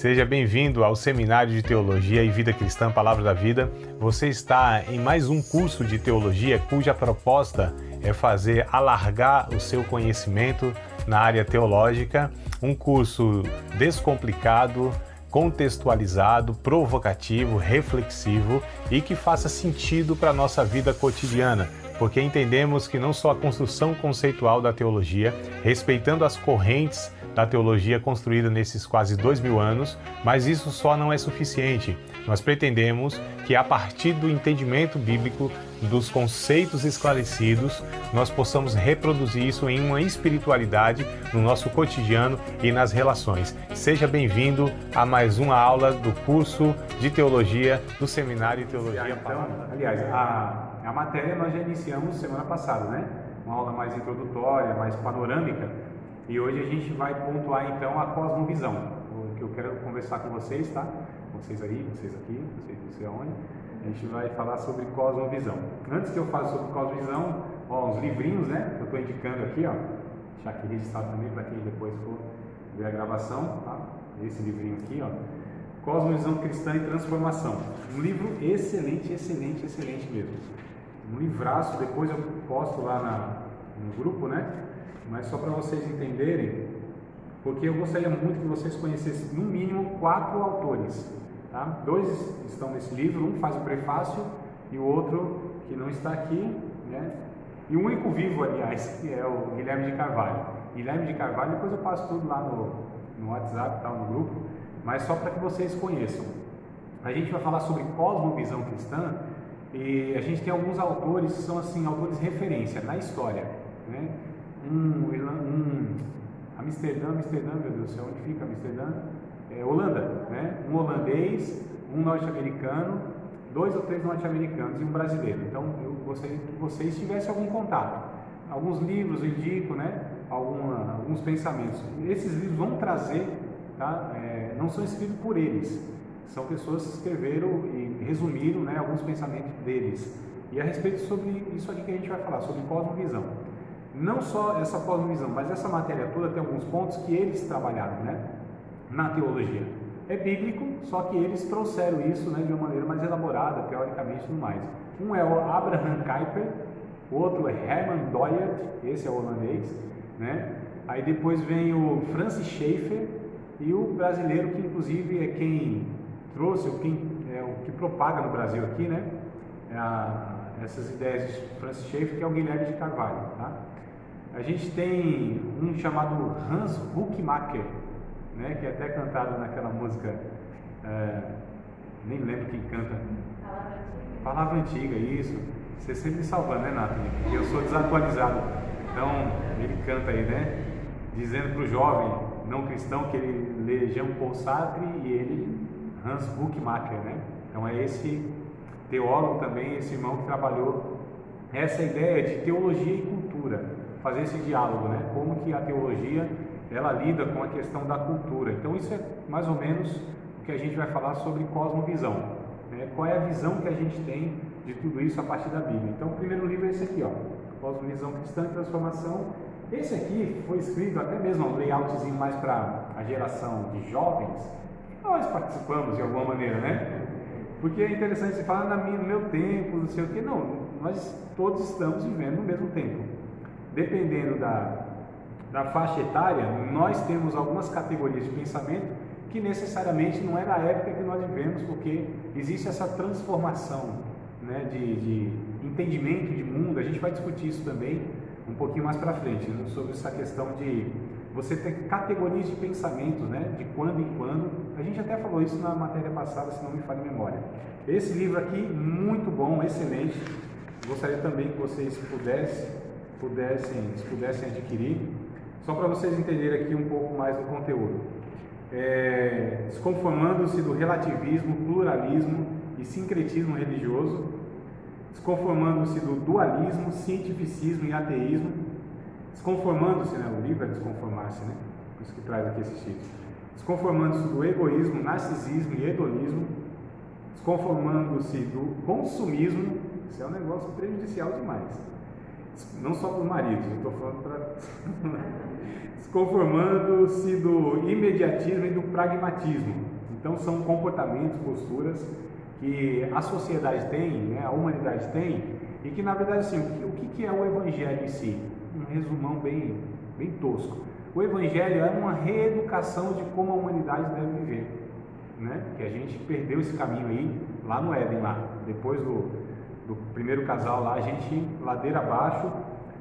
Seja bem-vindo ao Seminário de Teologia e Vida Cristã, Palavra da Vida. Você está em mais um curso de teologia cuja proposta é fazer alargar o seu conhecimento na área teológica, um curso descomplicado, contextualizado, provocativo, reflexivo e que faça sentido para a nossa vida cotidiana, porque entendemos que não só a construção conceitual da teologia, respeitando as correntes da teologia construída nesses quase 2000 anos, mas isso só não é suficiente. Nós pretendemos que a partir do entendimento bíblico, dos conceitos esclarecidos, nós possamos reproduzir isso em uma espiritualidade no nosso cotidiano e nas relações. Seja bem-vindo a mais uma aula do curso de teologia do Seminário de Teologia. Então, aliás, a matéria nós já iniciamos semana passada, né? Uma aula mais introdutória, mais panorâmica. E hoje a gente vai pontuar então a cosmovisão, o que eu quero conversar com vocês, tá? Vocês aí, vocês aqui, vocês não sei aonde. A gente vai falar sobre cosmovisão. Antes que eu fale sobre cosmovisão, ó, uns livrinhos, né? Que eu estou indicando aqui, ó. Deixar aqui registrado também para quem depois for ver a gravação, tá? Esse livrinho aqui, ó. Cosmovisão Cristã e Transformação. Um livro excelente, excelente, excelente mesmo. Um livraço, depois eu posto lá no grupo, né? Mas só para vocês entenderem, porque eu gostaria muito que vocês conhecessem no mínimo 4 autores, tá? 2 estão nesse livro, um faz o prefácio e o outro que não está aqui, né? E o único vivo, aliás, que é o Guilherme de Carvalho. Guilherme de Carvalho, depois eu passo tudo lá no WhatsApp, tal, no grupo, mas só para que vocês conheçam. A gente vai falar sobre cosmovisão cristã e a gente tem alguns autores que são assim, autores referência na história, né? Amsterdã, meu Deus do céu, onde fica Amsterdã? Holanda, né? Um holandês, um norte-americano, 2 ou 3 norte-americanos e um brasileiro. Então, eu gostaria que vocês tivessem algum contato. Alguns livros eu indico, né? Alguns pensamentos. Esses livros vão trazer, tá? Não são escritos por eles, são pessoas que escreveram e resumiram, né, alguns pensamentos deles. E a respeito sobre isso aqui que a gente vai falar, sobre cosmovisão. Não só essa cosmovisão, mas essa matéria toda tem alguns pontos que eles trabalharam, né, na teologia. É bíblico, só que eles trouxeram isso, né, de uma maneira mais elaborada, teoricamente e tudo mais. Um é o Abraham Kuyper, o outro é Herman Doyert, esse é o holandês, né? Aí depois vem o Francis Schaeffer e o brasileiro que inclusive é quem trouxe, o que propaga no Brasil aqui, né? Essas ideias de Francis Schaeffer, que é o Guilherme de Carvalho, tá? A gente tem um chamado Hans Huckmacher, né, que é até cantado naquela música, nem lembro quem canta. Palavra Antiga, isso. Você sempre me salvando, né, Nathalie? Porque eu sou desatualizado. Então, ele canta aí, né? Dizendo para o jovem não cristão que ele lê Jean-Paul Sartre e ele, Hans Huckmacher, né? Então é esse teólogo também, esse irmão que trabalhou essa ideia de teologia e cultura. Fazer esse diálogo, né? Como que a teologia ela lida com a questão da cultura. Então isso é mais ou menos o que a gente vai falar sobre cosmovisão, né? Qual é a visão que a gente tem de tudo isso a partir da Bíblia. Então o primeiro livro é esse aqui, ó, Cosmovisão Cristã e Transformação. Esse aqui foi escrito até mesmo um layoutzinho mais para a geração de jovens. Nós participamos de alguma maneira, né? Porque é interessante você falar no meu tempo, não sei o que. Não, nós todos estamos vivendo no mesmo tempo. Dependendo da faixa etária, nós temos algumas categorias de pensamento que necessariamente não é da época que nós vivemos, porque existe essa transformação, né, de entendimento de mundo. A gente vai discutir isso também um pouquinho mais para frente, né, sobre essa questão de você ter categorias de pensamentos, né, de quando em quando. A gente até falou isso na matéria passada, se não me falha a memória. Esse livro aqui, muito bom, excelente. Gostaria também que vocês pudessem adquirir, só para vocês entenderem aqui um pouco mais do conteúdo. Desconformando-se do relativismo, pluralismo e sincretismo religioso, desconformando-se do dualismo, cientificismo e ateísmo, desconformando-se, né, o livro é desconformar-se, né, por isso que traz aqui esse título, desconformando-se do egoísmo, narcisismo e hedonismo, desconformando-se do consumismo, isso é um negócio prejudicial demais, não só para os maridos, eu estou falando para... desconformando-se do imediatismo e do pragmatismo, Então são comportamentos, posturas que a sociedade tem, né, a humanidade tem, e que na verdade assim, o que é o Evangelho em si? Um resumão bem tosco. O Evangelho é uma reeducação de como a humanidade deve viver, né? Que a gente perdeu esse caminho aí lá no Éden, lá depois do primeiro casal lá, a gente ladeira abaixo,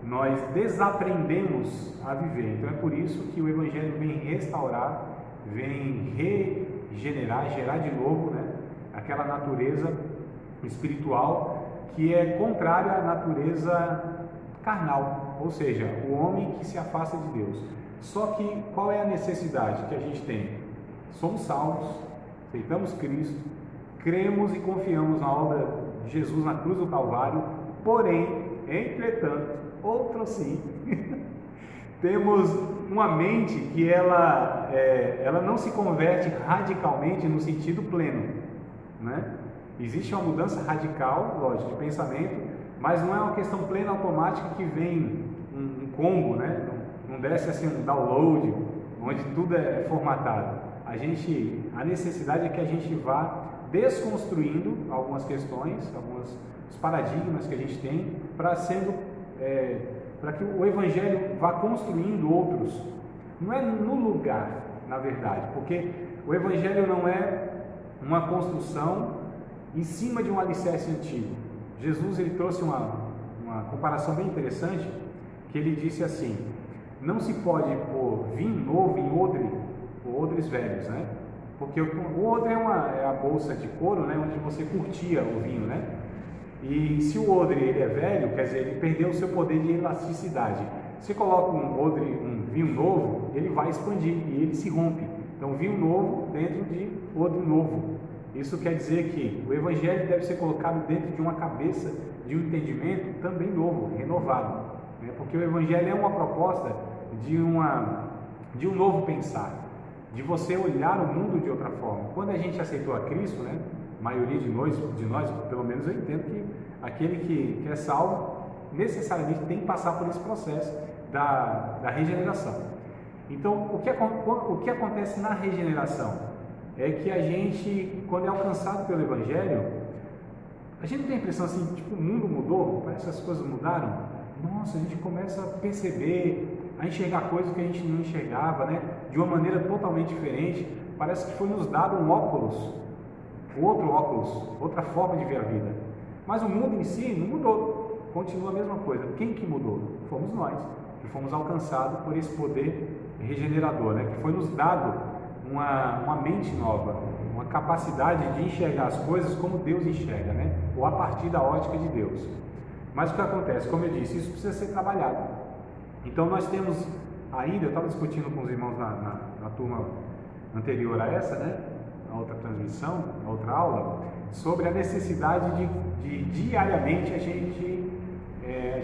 nós desaprendemos a viver. Então é por isso que o Evangelho vem restaurar, vem regenerar, gerar de novo, né, aquela natureza espiritual que é contrária à natureza carnal, ou seja, o homem que se afasta de Deus. Só que qual é a necessidade que a gente tem? Somos salvos, aceitamos Cristo, cremos e confiamos na obra de Jesus na cruz do Calvário, porém, entretanto, outro sim, temos uma mente que ela não se converte radicalmente no sentido pleno, né? Existe uma mudança radical, lógico, de pensamento, mas não é uma questão plena automática que vem um combo, né? Não desce assim um download, onde tudo é formatado. A necessidade é que a gente vá desconstruindo algumas questões, alguns paradigmas que a gente tem, para que o Evangelho vá construindo outros. Não é no lugar, na verdade, porque o Evangelho não é uma construção em cima de um alicerce antigo. Jesus ele trouxe uma comparação bem interessante, que ele disse assim: não se pode pôr vinho novo em odres velhos, né? Porque o odre é a bolsa de couro, né, onde você curtia o vinho, né? E se o odre ele é velho, quer dizer, ele perdeu o seu poder de elasticidade. Se coloca um vinho novo, ele vai expandir e ele se rompe. Então, vinho novo dentro de odre novo. Isso quer dizer que o Evangelho deve ser colocado dentro de uma cabeça, de um entendimento também novo, renovado, né? Porque o Evangelho é uma proposta de um novo pensar, de você olhar o mundo de outra forma. Quando a gente aceitou a Cristo, né? A maioria de nós, pelo menos eu entendo que aquele que é salvo necessariamente tem que passar por esse processo da regeneração. Então, o que acontece na regeneração é que a gente, quando é alcançado pelo Evangelho, a gente não tem a impressão assim, tipo, o mundo mudou, parece que as coisas mudaram. Nossa, a gente começa a perceber, a enxergar coisas que a gente não enxergava, né? De uma maneira totalmente diferente. Parece que foi nos dado um óculos, outro óculos, outra forma de ver a vida. Mas o mundo em si não mudou, continua a mesma coisa. Quem que mudou? Fomos nós, que fomos alcançados por esse poder regenerador, né? Que foi nos dado uma mente nova, uma capacidade de enxergar as coisas como Deus enxerga, né? Ou a partir da ótica de Deus. Mas o que acontece? Como eu disse, isso precisa ser trabalhado. Então nós temos ainda, eu estava discutindo com os irmãos na turma anterior a essa, né? Na outra transmissão, na outra aula, sobre a necessidade de diariamente a gente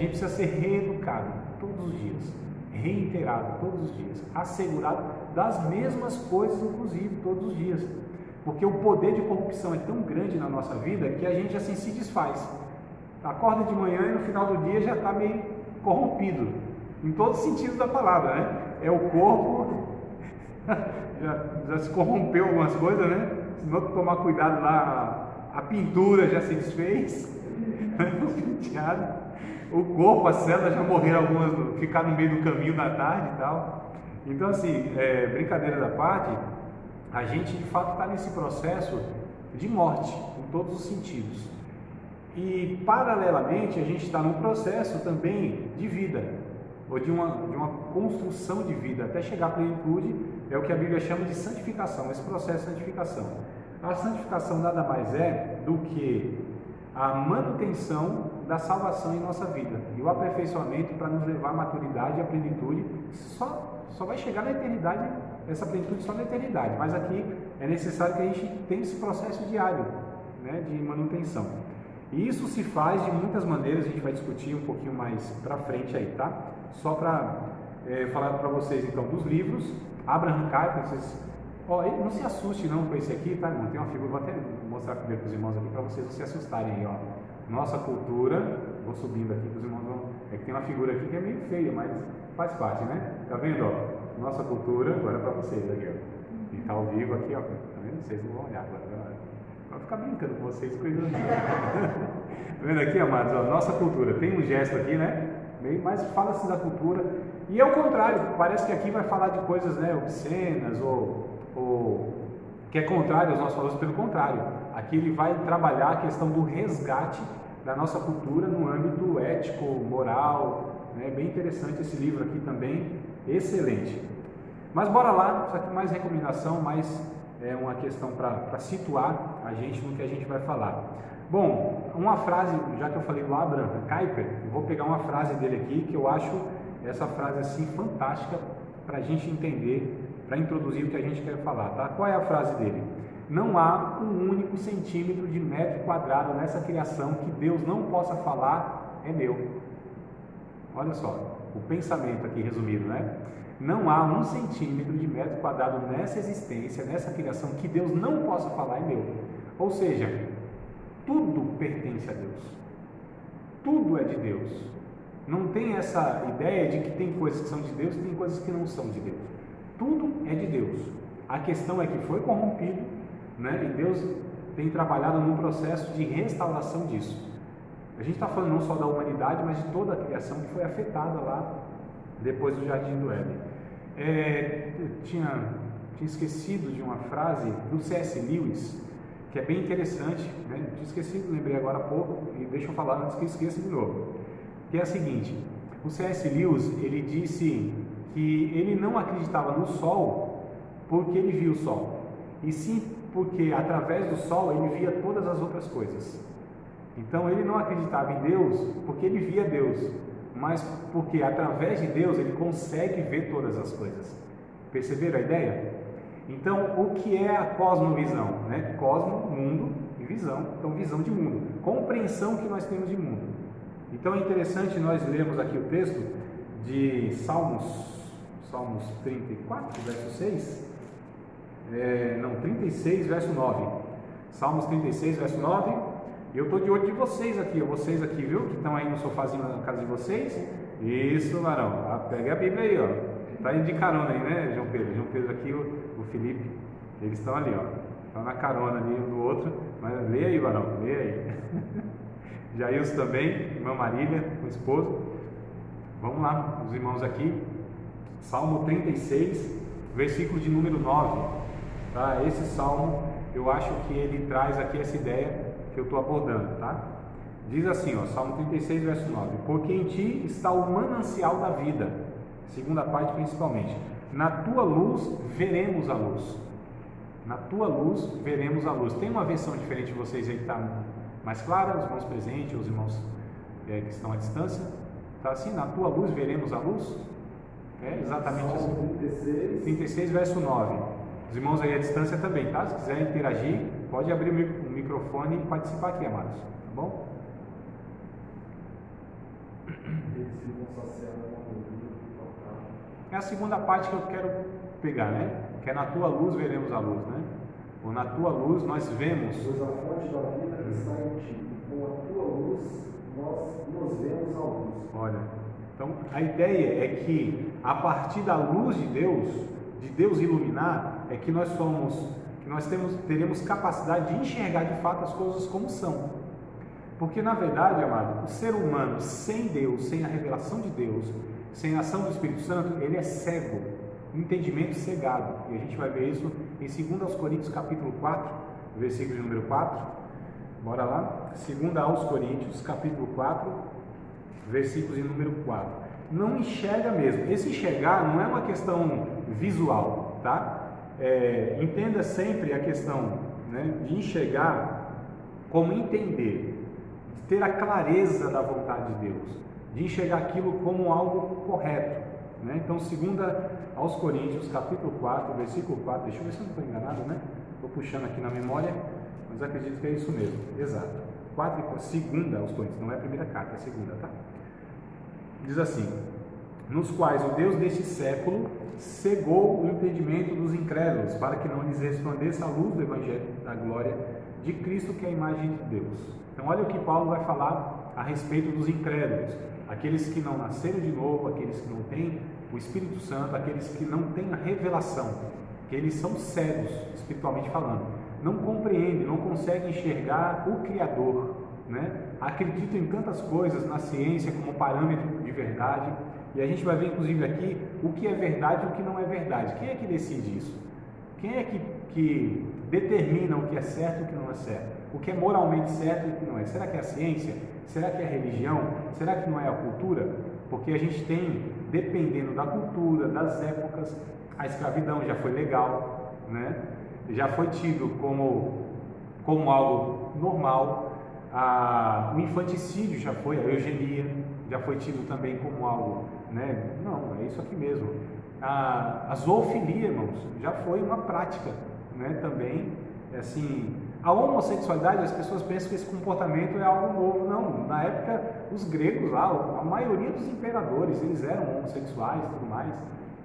precisa ser reeducado todos os dias, reiterado todos os dias, assegurado das mesmas coisas, inclusive, todos os dias. Porque o poder de corrupção é tão grande na nossa vida que a gente assim se desfaz. Acorda de manhã e no final do dia já está meio corrompido, em todos os sentidos da palavra, né? É o corpo, já se corrompeu algumas coisas, né? Se não tomar cuidado lá, a pintura já se desfez, o corpo, as células já morreram, algumas ficaram no meio do caminho da tarde e tal. Então, assim, brincadeiras à parte, a gente de fato está nesse processo de morte, em todos os sentidos. E, paralelamente, a gente está num processo também de vida, ou de uma construção de vida, até chegar à plenitude, é o que a Bíblia chama de santificação, esse processo de santificação. A santificação nada mais é do que a manutenção da salvação em nossa vida, e o aperfeiçoamento para nos levar à maturidade e à plenitude. Só vai chegar na eternidade, essa plenitude só na eternidade, mas aqui é necessário que a gente tenha esse processo diário, né, de manutenção. E isso se faz de muitas maneiras, a gente vai discutir um pouquinho mais para frente aí, tá? Só para falar para vocês então dos livros. Abraham Kuyper, vocês, não se assuste não com esse aqui, tá, irmão? Tem uma figura, vou até mostrar primeiro para os irmãos aqui para vocês não se assustarem aí, ó. Nossa cultura, vou subindo aqui para os irmãos, é que tem uma figura aqui que é meio feia, mas faz parte, né? Tá vendo, ó? Nossa cultura, agora é para vocês aqui, ó. E tá ao vivo aqui, ó. vendo? Vocês não vão olhar agora. Vai ficar brincando com vocês, coisa assim. Tá vendo aqui, amados? Ó, nossa cultura. Tem um gesto aqui, né? Mas fala-se da cultura. E é o contrário. Parece que aqui vai falar de coisas, né, obscenas ou que é contrário aos nossos valores. Pelo contrário. Aqui ele vai trabalhar a questão do resgate da nossa cultura no âmbito ético, moral. É bem interessante esse livro aqui também. Excelente. Mas bora lá. Isso aqui mais recomendação, mais é uma questão para situar a gente no que a gente vai falar. Bom, uma frase, já que eu falei do Abraham Kuyper, eu vou pegar uma frase dele aqui, que eu acho essa frase assim fantástica para a gente entender, para introduzir o que a gente quer falar, tá? Qual é a frase dele? Não há um único centímetro de metro quadrado nessa criação que Deus não possa falar, é meu. Olha só, o pensamento aqui resumido, né? Não há um centímetro de metro quadrado nessa existência, nessa criação, que Deus não possa falar, é meu. Ou seja, tudo pertence a Deus. Tudo é de Deus. Não tem essa ideia de que tem coisas que são de Deus e tem coisas que não são de Deus. Tudo é de Deus. A questão é que foi corrompido, né? E Deus tem trabalhado num processo de restauração disso. A gente está falando não só da humanidade, mas de toda a criação que foi afetada lá depois do Jardim do Éden. Eu tinha esquecido de uma frase do C.S. Lewis, que é bem interessante, né? Tinha esquecido, lembrei agora há pouco, e deixa eu falar antes que eu esqueça de novo. Que é a seguinte: o C.S. Lewis, ele disse que ele não acreditava no Sol porque ele viu o Sol, e sim porque através do Sol ele via todas as outras coisas. Então ele não acreditava em Deus porque ele via Deus, mas porque através de Deus ele consegue ver todas as coisas. Perceberam a ideia? Então, o que é a cosmovisão? Né? Cosmo, mundo, e visão. Então, visão de mundo. Compreensão que nós temos de mundo. Então, é interessante nós lermos aqui o texto de Salmos 34, verso 6. 36, verso 9. Salmos 36, verso 9. E eu estou de olho de vocês aqui, vocês aqui, viu? Que estão aí no sofazinho na casa de vocês. Isso, varão. Pega a Bíblia aí, ó. Está aí de carona aí, né, João Pedro? João Pedro aqui, o Felipe, eles estão ali, ó. Estão na carona ali um do outro. Mas lê aí, varão, lê aí. Jailson também, irmã Marília, o esposo. Vamos lá, os irmãos aqui. Salmo 36, versículo de número 9. Tá? Esse salmo, eu acho que ele traz aqui essa ideia que eu estou abordando, tá? Diz assim, ó, Salmo 36, verso 9: porque em ti está o manancial da vida, segunda parte principalmente, na tua luz veremos a luz. Na tua luz veremos a luz. Tem uma versão diferente de vocês aí que está mais clara, os irmãos presentes, os irmãos que estão à distância. Está assim, na tua luz veremos a luz? É exatamente assim. 36, verso 9. Os irmãos aí à distância também, tá? Se quiserem interagir, pode abrir o microfone e participar aqui, amados. Tá bom? É a segunda parte que eu quero pegar, né? Que é na tua luz veremos a luz, né? Ou na tua luz nós vemos. Pois a fonte da vida está em ti, e com a tua luz nós nos vemos a luz. Olha, então a ideia é que a partir da luz de Deus iluminar, é que nós teremos capacidade de enxergar de fato as coisas como são. Porque na verdade, amado, o ser humano sem Deus, sem a revelação de Deus, sem a ação do Espírito Santo, ele é cego, entendimento cegado. E a gente vai ver isso em 2 Coríntios capítulo 4, versículo de número 4. Bora lá? 2 Coríntios capítulo 4, versículo de número 4. Não enxerga mesmo. Esse enxergar não é uma questão visual, tá? Entenda sempre a questão, né, de enxergar como entender, de ter a clareza da vontade de Deus, de enxergar aquilo como algo correto, né? Então, 2 Coríntios, capítulo 4, versículo 4, deixa eu ver se eu não estou enganado, né? Estou puxando aqui na memória, mas acredito que é isso mesmo, exato. 2 Coríntios, não é a primeira carta, é a segunda, tá? Diz assim: nos quais o Deus deste século cegou o entendimento dos incrédulos, para que não lhes resplandeça a luz do Evangelho da glória de Cristo, que é a imagem de Deus. Então, olha o que Paulo vai falar a respeito dos incrédulos, aqueles que não nasceram de novo, aqueles que não têm o Espírito Santo, aqueles que não têm a revelação. que eles são cegos, espiritualmente falando, não compreendem, não conseguem enxergar o Criador, né? Acreditam em tantas coisas na ciência como parâmetro de verdade, e a gente vai ver inclusive aqui o que é verdade e o que não é verdade. Quem é que decide isso? Quem é que determina o que é certo e o que não é certo? O que é moralmente certo e o que não é? Será que é a ciência? Será que é a religião? Será que não é a cultura? Porque a gente tem, dependendo da cultura, das épocas, a escravidão já foi legal, né? Já foi tido como algo normal, o infanticídio já foi, a eugenia já foi tido também como algo, né? Não, é isso aqui mesmo. A zoofilia, irmãos, já foi uma prática, né? Também, assim, a homossexualidade, as pessoas pensam que esse comportamento é algo novo. Não, na época, os gregos lá, a maioria dos imperadores, eles eram homossexuais e tudo mais,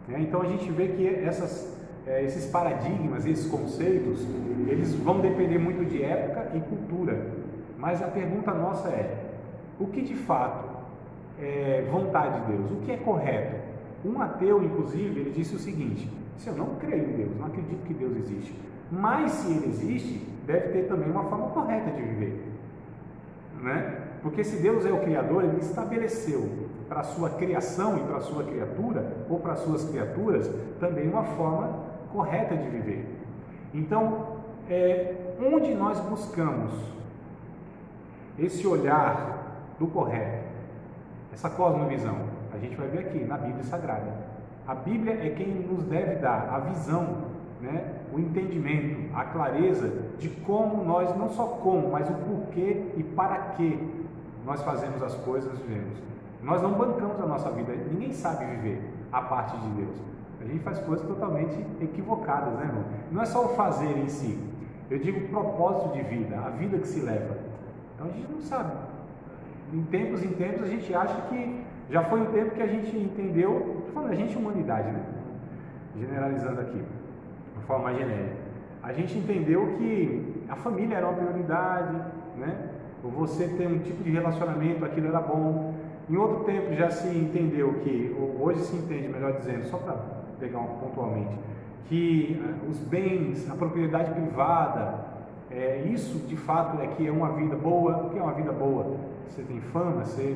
né? Então a gente vê que esses paradigmas, esses conceitos, eles vão depender muito de época e cultura. Mas a pergunta nossa é, o que de fato é vontade de Deus? O que é correto? Um ateu, inclusive, ele disse o seguinte: se eu não creio em Deus, não acredito que Deus existe, mas se ele existe, deve ter também uma forma correta de viver, né? Porque se Deus é o Criador, ele estabeleceu para a sua criação e para a sua criatura, ou para as suas criaturas, também uma forma correta de viver. Então, onde nós buscamos esse olhar do correto, essa cosmovisão, a gente vai ver aqui na Bíblia Sagrada. A Bíblia é quem nos deve dar a visão, né, o entendimento, a clareza de como nós, não só como, mas o porquê e para que nós fazemos as coisas, vivemos. Nós não bancamos a nossa vida, ninguém sabe viver a parte de Deus. A gente faz coisas totalmente equivocadas, né, irmão? Não é só o fazer em si, eu digo o propósito de vida, a vida que se leva. Então a gente não sabe. Em tempos a gente acha que já foi um tempo que a gente entendeu, estou falando a gente, humanidade, né? Generalizando aqui, de forma mais genérica. A gente entendeu que a família era uma prioridade, né? Você ter um tipo de relacionamento, aquilo era bom. Em outro tempo já se entendeu que, ou hoje se entende, melhor dizendo, só para pegar pontualmente, que os bens, a propriedade privada, isso de fato é que é uma vida boa. O que é uma vida boa? Você tem fama, você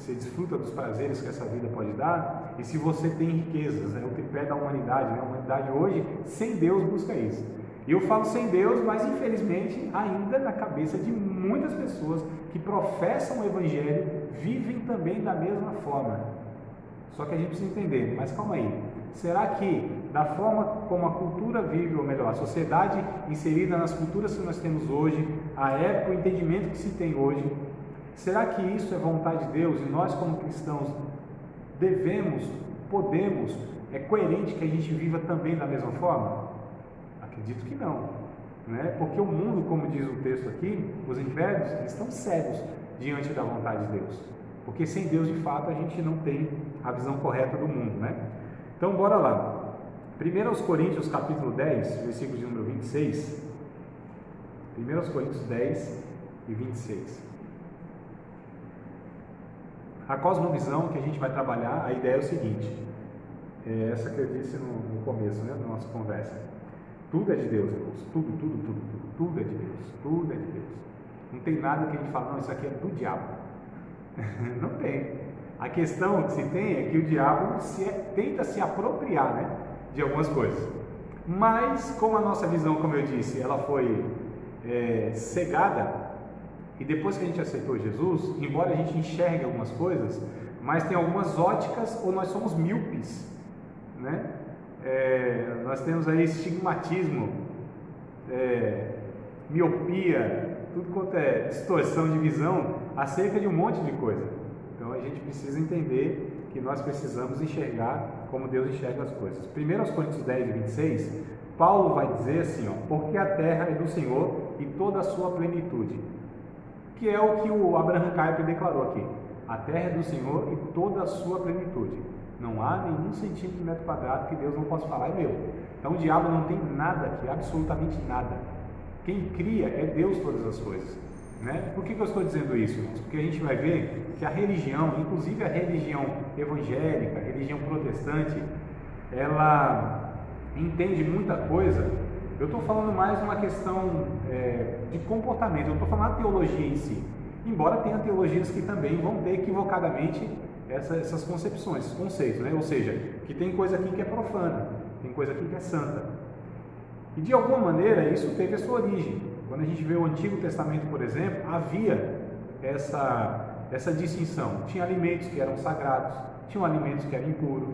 desfruta dos prazeres que essa vida pode dar, e se você tem riquezas, é o tripé da humanidade, né? A humanidade hoje, sem Deus, busca isso. E eu falo sem Deus, mas infelizmente ainda na cabeça de muitas pessoas que professam o Evangelho, vivem também da mesma forma. Só que a gente precisa entender, mas calma aí, será que da forma como a cultura vive, ou melhor, a sociedade inserida nas culturas que nós temos hoje, a época, o entendimento que se tem hoje, será que isso é vontade de Deus? E nós como cristãos podemos, é coerente que a gente viva também da mesma forma? Acredito que não, né? Porque o mundo, como diz o texto aqui, os infernos, eles estão cegos diante da vontade de Deus. Porque sem Deus, de fato, a gente não tem a visão correta do mundo, né? Então, bora lá. 1 Coríntios, capítulo 10, versículo de número 26. 1 Coríntios 10 e 26. A cosmovisão que a gente vai trabalhar, a ideia é o seguinte, essa que eu disse no começo, né, da nossa conversa. Tudo é de Deus, irmãos. Tudo é de Deus. Tudo é de Deus. Não tem nada que a gente fala, não, isso aqui é do diabo. Não tem. A questão que se tem é que o diabo tenta se apropriar, né, de algumas coisas. Mas, como a nossa visão, como eu disse, ela foi cegada, e depois que a gente aceitou Jesus, embora a gente enxergue algumas coisas, mas tem algumas óticas, ou nós somos míopes, né? Nós temos aí estigmatismo, miopia, tudo quanto é distorção de visão acerca de um monte de coisa. Então a gente precisa entender que nós precisamos enxergar como Deus enxerga as coisas. 1 Coríntios 10, 26, Paulo vai dizer assim, porque a terra é do Senhor e toda a sua plenitude, que é o que o Abraham Kuyper declarou aqui. A terra é do Senhor e toda a sua plenitude. Não há nenhum centímetro de metro quadrado que Deus não possa falar, é meu. Então o diabo não tem nada aqui, absolutamente nada. Quem cria é Deus todas as coisas, né? Por que eu estou dizendo isso? Porque a gente vai ver que a religião, inclusive a religião evangélica, a religião protestante, ela entende muita coisa, eu estou falando mais uma questão de comportamento, eu estou falando da teologia em si. Embora tenha teologias que também vão ter equivocadamente essas concepções, esses conceitos, né? Ou seja, que tem coisa aqui que é profana, tem coisa aqui que é santa. E de alguma maneira isso teve a sua origem. Quando a gente vê o Antigo Testamento, por exemplo, havia essa distinção. Tinha alimentos que eram sagrados, tinha alimentos que eram impuros,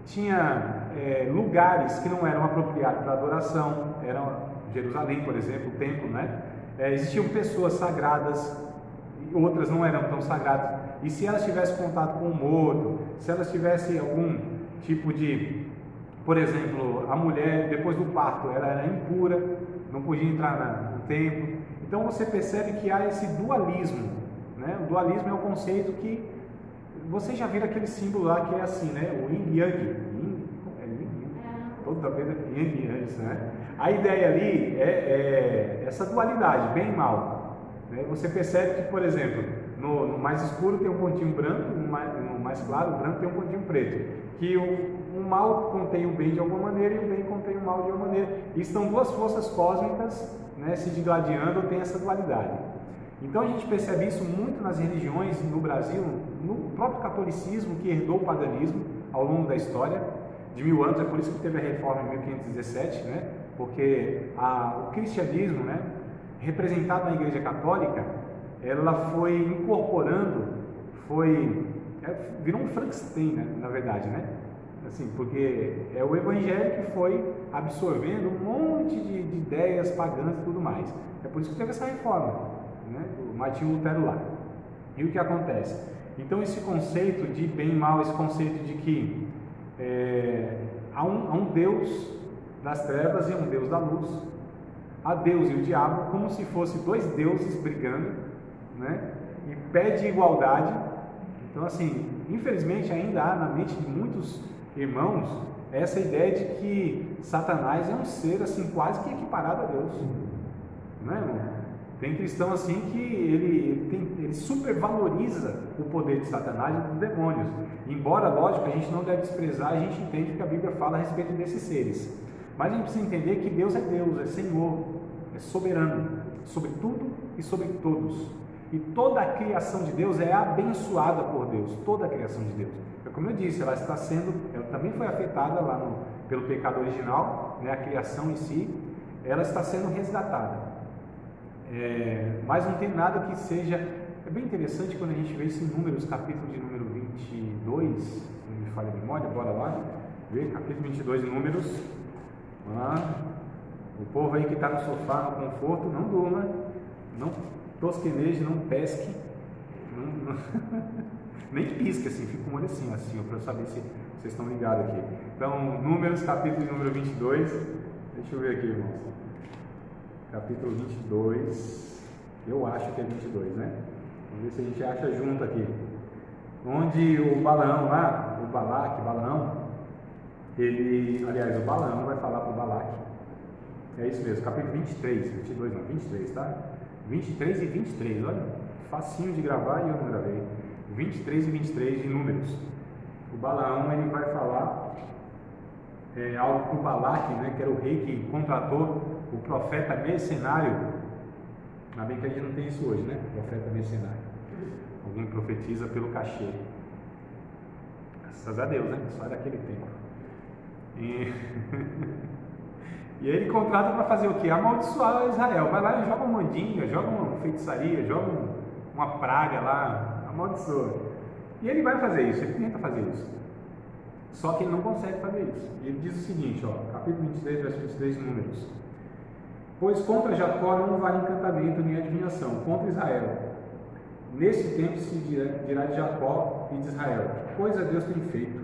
tinha lugares que não eram apropriados para adoração, eram Jerusalém, por exemplo, o templo, né? Existiam pessoas sagradas, outras não eram tão sagradas, e se elas tivessem contato com o morto, se elas tivessem algum tipo de, por exemplo, a mulher depois do parto, ela era impura, não podia entrar no templo. Então você percebe que há esse dualismo, né? O dualismo é o conceito que você já viram aquele símbolo lá que é assim, né? O yin yang, toda vez yin yang, né? A ideia ali é essa dualidade, bem e mal. Você percebe que, por exemplo, no mais escuro tem um pontinho branco, no mais claro, o branco tem um pontinho preto. Que o mal contém o bem de alguma maneira e o bem contém o mal de alguma maneira. E estão duas forças cósmicas, né, se digladiando, tem essa dualidade. Então a gente percebe isso muito nas religiões no Brasil, no próprio catolicismo que herdou o paganismo ao longo da história, de 1000 anos, é por isso que teve a reforma em 1517, né? Porque o cristianismo, né, representado na Igreja Católica, ela foi incorporando, virou um Frankenstein, né, na verdade, né? Assim, porque é o Evangelho que foi absorvendo um monte de ideias pagãs e tudo mais. É por isso que teve essa reforma, né, do Martinho Lutero lá. E o que acontece? Então esse conceito de bem e mal, esse conceito de que há um Deus das trevas e um Deus da luz, há Deus e o diabo como se fossem dois deuses brigando, né, e pede igualdade. Então assim, infelizmente ainda há na mente de muitos irmãos essa ideia de que Satanás é um ser assim quase que equiparado a Deus, não é, irmão? Tem cristão assim que ele supervaloriza o poder de Satanás e dos demônios. Embora, lógico, a gente não deve desprezar, a gente entende o que a Bíblia fala a respeito desses seres. Mas a gente precisa entender que Deus, é Senhor, é soberano, sobre tudo e sobre todos. E toda a criação de Deus é abençoada por Deus, toda a criação de Deus. Como eu disse, ela também foi afetada lá pelo pecado original, né, a criação em si, ela está sendo resgatada. Mas não tem nada que seja... É bem interessante quando a gente vê esse Números, capítulo de número 22, se não me falha a memória, bora lá, ver capítulo 22 de Números. O povo aí que está no sofá, no conforto, não durma, não tosqueneje, não pesque, nem pisque assim, fica com o olho assim, para eu saber se vocês estão ligados aqui. Então, Números, capítulo de número 22, deixa eu ver aqui, irmãos. Capítulo 22, eu acho que é 22, né? Vamos ver se a gente acha junto aqui. Onde o Balaão lá, o Balaão, o Balaão vai falar para o Balaque. É isso mesmo, capítulo 23, 22 não, 23, tá? 23 e 23, olha, facinho de gravar e eu não gravei. 23 e 23 de Números. O Balaão, ele vai falar algo para o Balaque, né, que era o rei que contratou o profeta mercenário. Ainda bem que a gente não tem isso hoje, né? Profeta mercenário. Alguém profetiza pelo cachê. Graças a Deus, né? Só daquele tempo. E aí ele contrata para fazer o quê? Amaldiçoar Israel. Vai lá e joga uma mandinga, joga uma feitiçaria, joga uma praga lá, amaldiçoa. E ele vai fazer isso, ele tenta fazer isso. Só que ele não consegue fazer isso. E ele diz o seguinte, capítulo 23, verso 23 de Números. Pois contra Jacó não vale encantamento nem adivinhação, contra Israel. Nesse tempo se dirá de Jacó e de Israel, que coisa Deus tem feito.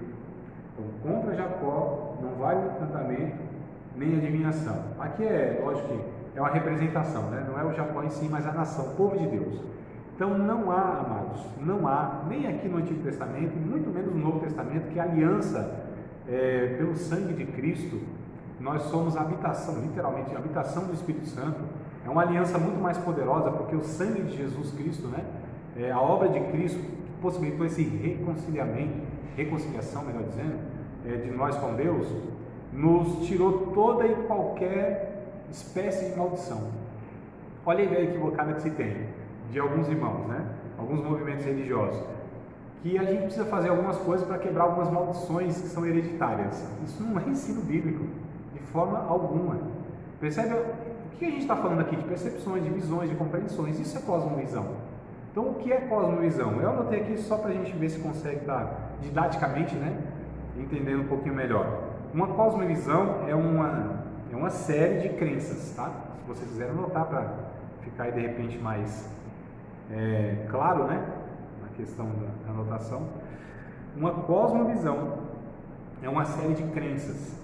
Então, contra Jacó não vale encantamento nem adivinhação. Aqui lógico que é uma representação, né? Não é o Jacó em si, mas a nação, o povo de Deus. Então não há, amados, não há, nem aqui no Antigo Testamento, muito menos no Novo Testamento, que a aliança pelo sangue de Cristo, nós somos a habitação, literalmente, a habitação do Espírito Santo. É uma aliança muito mais poderosa, porque o sangue de Jesus Cristo, né, a obra de Cristo, possibilitou esse reconciliação, melhor dizendo, de nós com Deus. nos tirou toda e qualquer espécie de maldição. Olha a ideia equivocada que se tem de alguns irmãos, né? Alguns movimentos religiosos, que a gente precisa fazer algumas coisas para quebrar algumas maldições que são hereditárias. Isso não é ensino bíblico, de forma alguma. Percebe? O que a gente está falando aqui? De percepções, de visões, de compreensões. Isso é cosmovisão. Então, o que é cosmovisão? Eu anotei aqui só para a gente ver se consegue estar didaticamente, né, entendendo um pouquinho melhor. Uma cosmovisão é uma série de crenças, tá? Se vocês quiserem anotar para ficar aí de repente mais claro, né, na questão da anotação. Uma cosmovisão é uma série de crenças,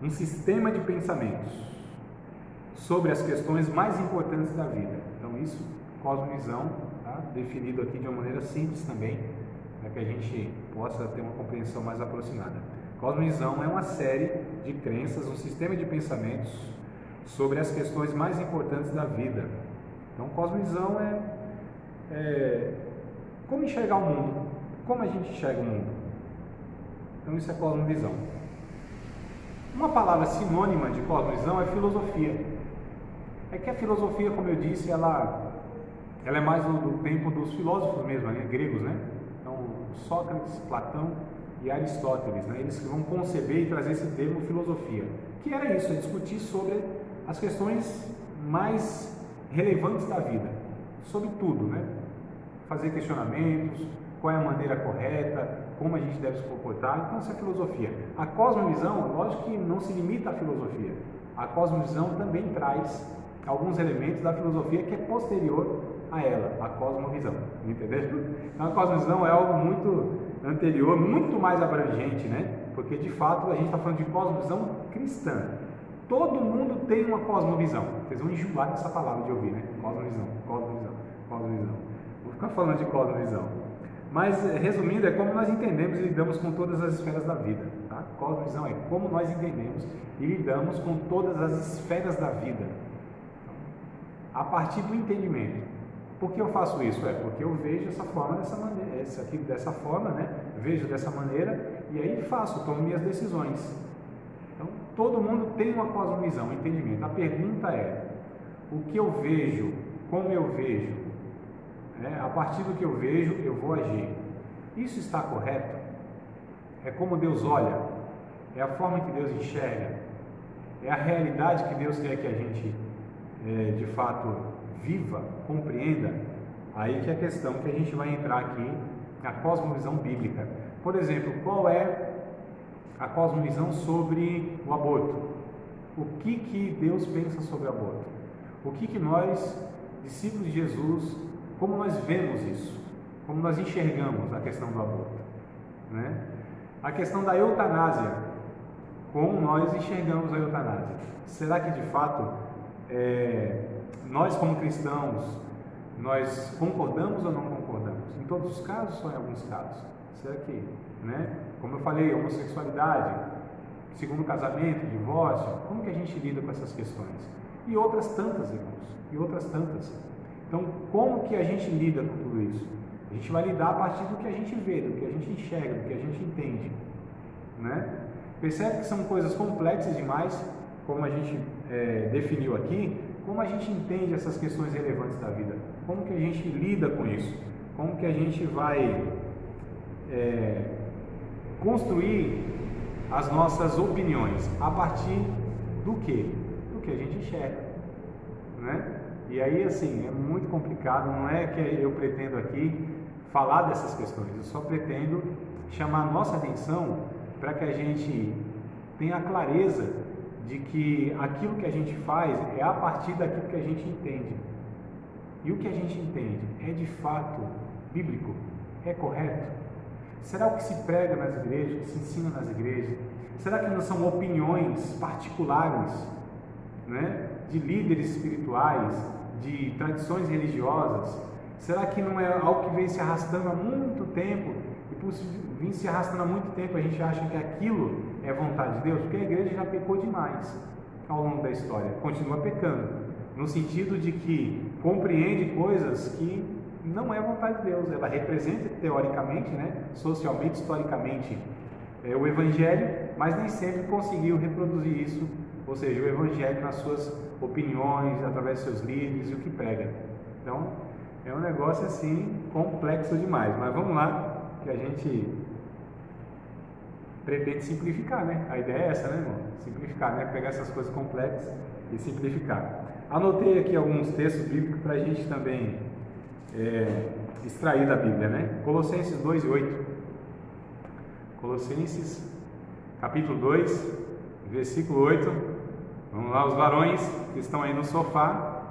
um sistema de pensamentos sobre as questões mais importantes da vida. Então isso, cosmovisão, tá? Definido aqui de uma maneira simples também, para que a gente possa ter uma compreensão mais aproximada. Cosmovisão é uma série de crenças, um sistema de pensamentos sobre as questões mais importantes da vida. Então, cosmovisão é como enxergar o mundo, como a gente enxerga o mundo. Então, isso é cosmovisão. Uma palavra sinônima de cosmovisão é filosofia. É que a filosofia, como eu disse, ela é mais do tempo dos filósofos mesmo, né? Gregos, né? Então, Sócrates, Platão e Aristóteles, né? Eles que vão conceber e trazer esse termo filosofia, que era isso, é discutir sobre as questões mais relevantes da vida, sobre tudo, né? Fazer questionamentos, qual é a maneira correta, como a gente deve se comportar. Então, essa é a filosofia. A cosmovisão, lógico que não se limita à filosofia. A cosmovisão também traz alguns elementos da filosofia que é posterior a ela, a cosmovisão, entendeu? Então, a cosmovisão é algo muito anterior, muito mais abrangente, né? Porque, de fato, a gente está falando de cosmovisão cristã. Todo mundo tem uma cosmovisão. Vocês vão enjoar dessa palavra de ouvir, né? Cosmovisão, cosmovisão, cosmovisão. Vou ficar falando de cosmovisão. Mas, resumindo, é como nós entendemos e lidamos com todas as esferas da vida. Tá? Cosmovisão é como nós entendemos e lidamos com todas as esferas da vida. A partir do entendimento. Por que eu faço isso? Porque eu vejo essa forma dessa maneira, essa aqui dessa forma, né? Vejo dessa maneira e aí faço, tomo minhas decisões. Então, todo mundo tem uma cosmovisão, um entendimento. A pergunta é: o que eu vejo, como eu vejo, né? A partir do que eu vejo, eu vou agir. Isso está correto? É como Deus olha? É a forma que Deus enxerga? É a realidade que Deus quer que a gente, de fato, viva, compreenda? Aí que é a questão que a gente vai entrar aqui, a cosmovisão bíblica. Por exemplo, qual é a cosmovisão sobre o aborto? O que Deus pensa sobre o aborto? O que nós, discípulos de Jesus, como nós vemos isso? Como nós enxergamos a questão do aborto? Né? A questão da eutanásia, como nós enxergamos a eutanásia? Será que de fato nós como cristãos, nós concordamos ou não concordamos? Em todos os casos ou só em alguns casos? Será que, né? Como eu falei, homossexualidade, segundo casamento, divórcio, como que a gente lida com essas questões? E outras tantas, irmãos, e outras tantas. Então, como que a gente lida com tudo isso? A gente vai lidar a partir do que a gente vê, do que a gente enxerga, do que a gente entende, né? Percebe que são coisas complexas demais, como a gente definiu aqui. Como a gente entende essas questões relevantes da vida? Como que a gente lida com isso? Como que a gente vai construir as nossas opiniões? A partir do quê? Do que a gente enxerga, né? E aí, assim, é muito complicado. Não é que eu pretendo aqui falar dessas questões. Eu só pretendo chamar a nossa atenção para que a gente tenha a clareza de que aquilo que a gente faz é a partir daquilo que a gente entende. E o que a gente entende é de fato bíblico? É correto? Será o que se prega nas igrejas, o que se ensina nas igrejas? Será que não são opiniões particulares, né, de líderes espirituais, de tradições religiosas? Será que não é algo que vem se arrastando há muito tempo? E por vir se arrastando há muito tempo, a gente acha que aquilo é vontade de Deus? Porque a igreja já pecou demais ao longo da história, continua pecando, no sentido de que compreende coisas que não é vontade de Deus. Ela representa teoricamente, né, socialmente, historicamente, o Evangelho, mas nem sempre conseguiu reproduzir isso, ou seja, o Evangelho nas suas opiniões, através dos seus livros e o que prega. Então, é um negócio assim complexo demais, mas vamos lá, que a gente pretende simplificar, né? A ideia é essa, né, irmão? Simplificar, né? Pegar essas coisas complexas e simplificar. Anotei aqui alguns textos bíblicos para a gente também extrair da Bíblia, né? Colossenses 2:8. Colossenses, capítulo 2, versículo 8. Vamos lá, os varões que estão aí no sofá,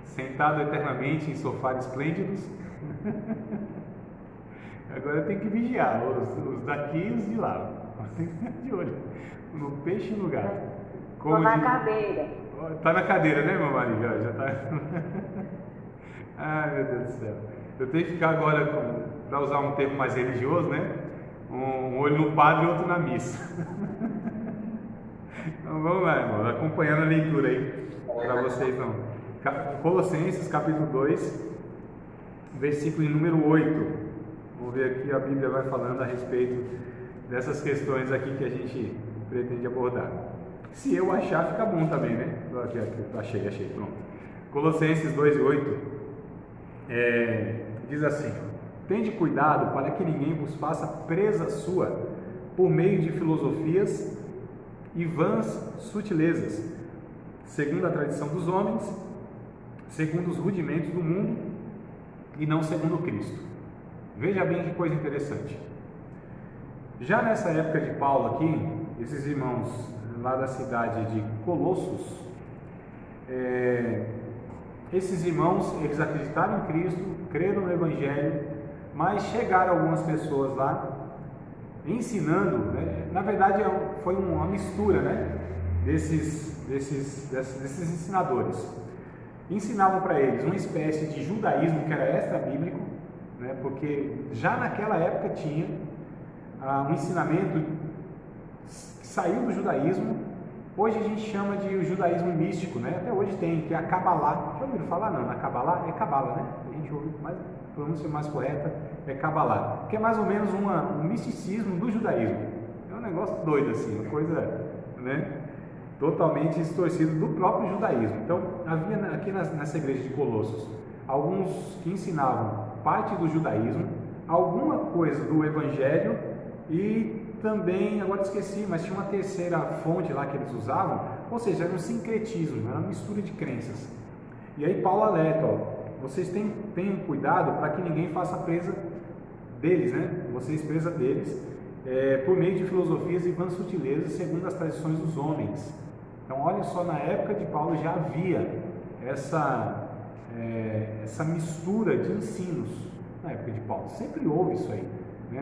sentado eternamente em sofás esplêndidos. Agora tem que vigiar os daqui e os de lá. Tem que ficar de olho no peixe e no gato. Estou na cadeira. Tá na cadeira, né, meu marido? Já tá. Ai, meu Deus do céu. Eu tenho que ficar agora, para usar um termo mais religioso, né? Um olho no padre e outro na missa. Então vamos lá, irmão, acompanhando a leitura aí para vocês. Não. Colossenses, capítulo 2, versículo número 8. Vamos ver aqui, a Bíblia vai falando a respeito dessas questões aqui que a gente pretende abordar. Se eu achar, fica bom também, né? Aqui, achei, pronto. Colossenses 2:8 diz assim: tende cuidado para que ninguém vos faça presa sua por meio de filosofias e vãs sutilezas, segundo a tradição dos homens, segundo os rudimentos do mundo e não segundo Cristo. Veja bem que coisa interessante. Já nessa época de Paulo aqui, esses irmãos lá da cidade de Colossos, esses irmãos, eles acreditaram em Cristo, creram no Evangelho, mas chegaram algumas pessoas lá ensinando, né? Na verdade foi uma mistura, né? desses ensinadores. Ensinavam para eles uma espécie de judaísmo que era extra-bíblico, né? Porque já naquela época tinha um ensinamento que saiu do judaísmo. Hoje a gente chama de judaísmo místico, né? Até hoje tem, que é a Kabbalah. Já ouviram falar? Não, na Kabbalah é Kabbalah, né? A gente ouve, mas a pronúncia mais correta é Kabbalah, que é mais ou menos um misticismo do judaísmo. É um negócio doido assim, uma coisa, né? Totalmente distorcido do próprio judaísmo. Então, havia aqui nessa igreja de Colossos alguns que ensinavam parte do judaísmo, alguma coisa do evangelho e também, agora esqueci, mas tinha uma terceira fonte lá que eles usavam, ou seja, era um sincretismo, era uma mistura de crenças. E aí Paulo alerta, vocês tenham cuidado para que ninguém faça presa deles, né? Vocês presa deles, por meio de filosofias e vãs sutilezas, segundo as tradições dos homens. Então, olha só, na época de Paulo já havia essa mistura de ensinos, na época de Paulo, sempre houve isso aí.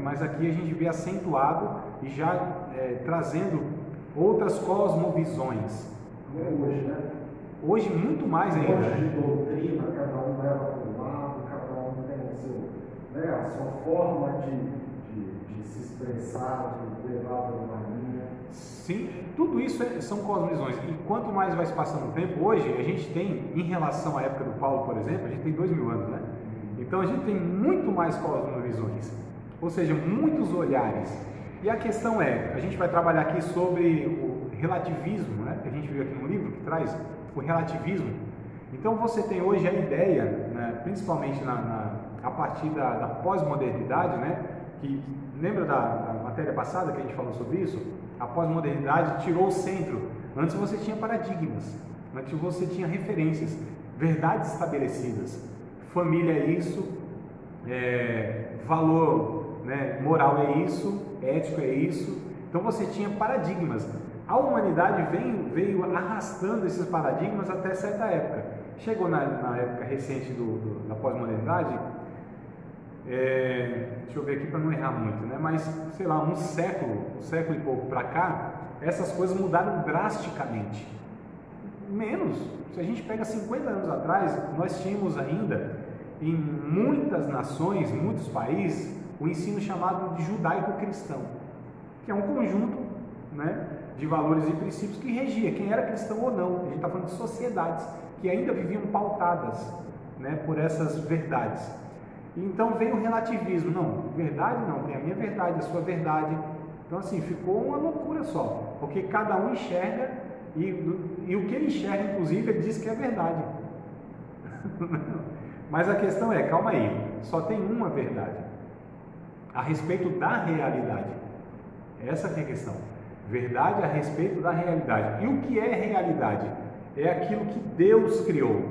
Mas aqui a gente vê acentuado e já trazendo outras cosmovisões. Hoje, né? Hoje muito mais ainda. Hoje de doutrina, cada um leva para um lado, cada um tem a sua forma de se expressar, de levar para uma linha. Sim, tudo isso são cosmovisões. E quanto mais vai se passando o tempo, hoje a gente tem, em relação à época do Paulo, por exemplo, a gente tem 2000 anos, né? Então a gente tem muito mais cosmovisões. Ou seja, muitos olhares. E a questão a gente vai trabalhar aqui sobre o relativismo, né? Que a gente viu aqui no livro que traz o relativismo. Então você tem hoje a ideia, né? Principalmente a partir da pós-modernidade, né? Que lembra da matéria passada que a gente falou sobre isso? A pós-modernidade tirou o centro. Antes você tinha paradigmas, antes você tinha referências, verdades estabelecidas. Família é isso, valor, né, moral é isso, ético é isso. Então você tinha paradigmas. A humanidade veio arrastando esses paradigmas até certa época. Chegou na época recente da pós-modernidade, deixa eu ver aqui para não errar muito, né? Mas sei lá, um século e pouco para cá, essas coisas mudaram drasticamente. Menos, se a gente pega 50 anos atrás, nós tínhamos ainda em muitas nações, em muitos países, o ensino chamado de judaico-cristão, que é um conjunto, né, de valores e princípios que regia quem era cristão ou não. A gente está falando de sociedades que ainda viviam pautadas, né, por essas verdades. Então veio o relativismo. Não, verdade não, tem a minha verdade, a sua verdade. Então assim, ficou uma loucura só, porque cada um enxerga e o que ele enxerga, inclusive, ele diz que é verdade. Mas a questão é, calma aí, só tem uma verdade a respeito da realidade. Essa que é a questão. Verdade a respeito da realidade. E o que é realidade? É aquilo que Deus criou.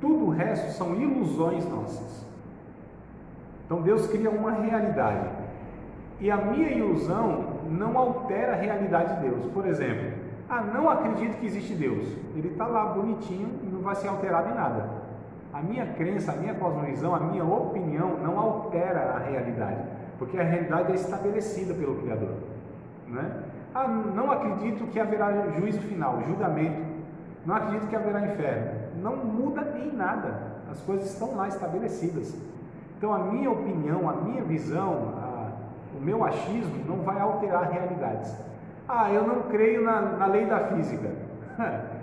Tudo o resto são ilusões nossas. Então Deus cria uma realidade. E a minha ilusão não altera a realidade de Deus. Por exemplo, não acredito que existe Deus. Ele está lá bonitinho e não vai ser alterado em nada. A minha crença, a minha cosmovisão, a minha opinião não altera a realidade, porque a realidade é estabelecida pelo Criador, né? Não acredito que haverá juízo final, julgamento. Não acredito que haverá inferno. Não muda em nada. As coisas estão lá estabelecidas. Então a minha opinião, a minha visão, o meu achismo não vai alterar realidades. Eu não creio na lei da física.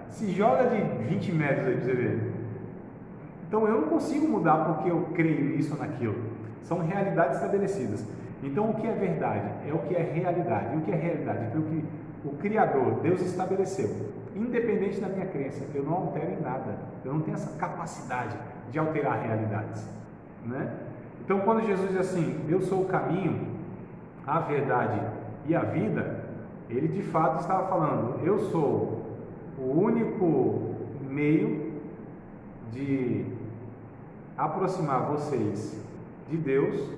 Se joga de 20 metros aí para você ver. Então eu não consigo mudar porque eu creio nisso ou naquilo. São realidades estabelecidas. Então o que é verdade? É o que é realidade. E o que é realidade? É aquilo que o Criador, Deus, estabeleceu. Independente da minha crença, eu não altero em nada. Eu não tenho essa capacidade de alterar realidades, né? Então quando Jesus diz assim, eu sou o caminho, a verdade e a vida, ele de fato estava falando, eu sou o único meio de aproximar vocês de Deus